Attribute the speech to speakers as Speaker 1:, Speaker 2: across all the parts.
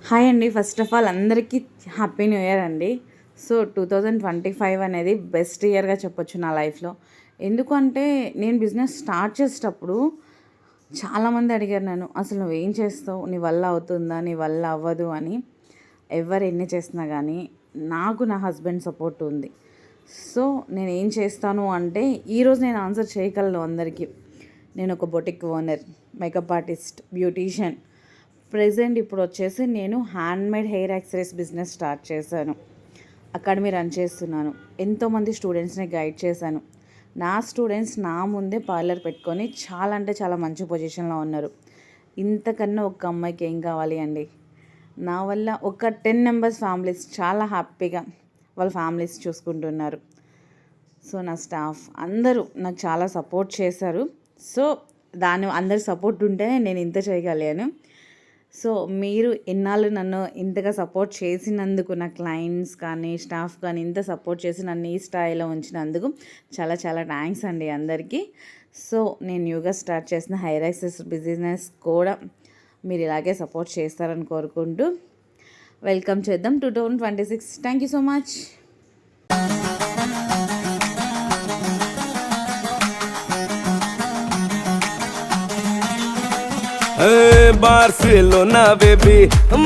Speaker 1: Hi అండి. First of all అందరికీ happy new year అండి. సో 2025 అనేది బెస్ట్ ఇయర్గా చెప్పొచ్చు నా లైఫ్లో. ఎందుకంటే నేను బిజినెస్ స్టార్ట్ చేసేటప్పుడు చాలామంది అడిగారు నన్ను, అసలు నువ్వేం చేస్తావు, నీ వల్ల అవుతుందా, నీ వల్ల అవ్వదు అని. ఎవరు ఎన్ని చేసినా కానీ నాకు నా హస్బెండ్ సపోర్ట్ ఉంది. సో నేను ఏం చేస్తాను అంటే ఈరోజు నేను ఆన్సర్ చేయగలను అందరికీ. నేను ఒక boutique owner, makeup artist, beautician. Present ఇప్పుడు వచ్చేసి నేను handmade hair accessories business start చేశాను. అకాడమీ రన్ చేస్తున్నాను. ఎంతోమంది స్టూడెంట్స్ని గైడ్ చేశాను. నా స్టూడెంట్స్ నా ముందే పార్లర్ పెట్టుకొని చాలా అంటే చాలా మంచి పొజిషన్లో ఉన్నారు. ఇంతకన్నా ఒక అమ్మాయికి ఏం కావాలి అండి. నా వల్ల ఒక 10 మెంబర్స్ ఫ్యామిలీస్ చాలా హ్యాపీగా వాళ్ళ ఫ్యామిలీస్ చూసుకుంటున్నారు. సో నా స్టాఫ్ అందరూ నాకు చాలా సపోర్ట్ చేశారు. సో అందరి సపోర్ట్ ఉంటేనే నేను ఇంత చేయగలిగాను. సో మీరు ఎన్నాళ్ళు నన్ను ఇంతగా సపోర్ట్ చేసినందుకు, నా క్లయింట్స్ కానీ స్టాఫ్ కానీ ఇంత సపోర్ట్ చేసి నన్ను ఈ స్థాయిలో ఉంచినందుకు చాలా చాలా థ్యాంక్స్ అండి అందరికీ. సో నేను న్యూగా స్టార్ట్ చేసిన హెయిర్ యాక్సెసరీస్ బిజినెస్ కూడా మీరు ఇలాగే సపోర్ట్ చేస్తారని కోరుకుంటూ వెల్కమ్ చేద్దాం 2026. Thank you so much.
Speaker 2: Barcelona baby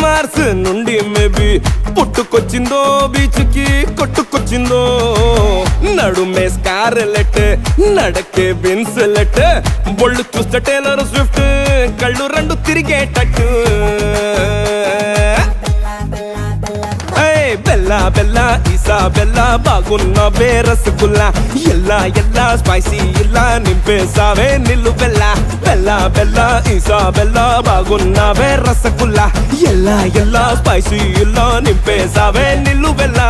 Speaker 2: Mars నుండి మేబీ పుట్టుకొచ్చిందో బీచ్కి కొట్టుకొచ్చిందో నడుమే స్కార్లెట్ నడకే బిన్సెలెట్ బొళ్ళు చూస్తే టేలర్ స్విఫ్ట్ కళ్ళు రెండు తిరిగేటట్టు బెల్లా బెల్లా ఈసా బెల్లా బాగున్న రసగుల్లా ఎల్లా ఎల్లా స్పైసీ ఇలా నింపేసావే నిల్లు బెల్లా బెల్లా బెల్లా ఈసా బెల్లా బాగున్న రసగుల్లా ఎల్లా ఎల్లా స్పైసీ ఇలా నింపేసావే నిల్లు బెల్లా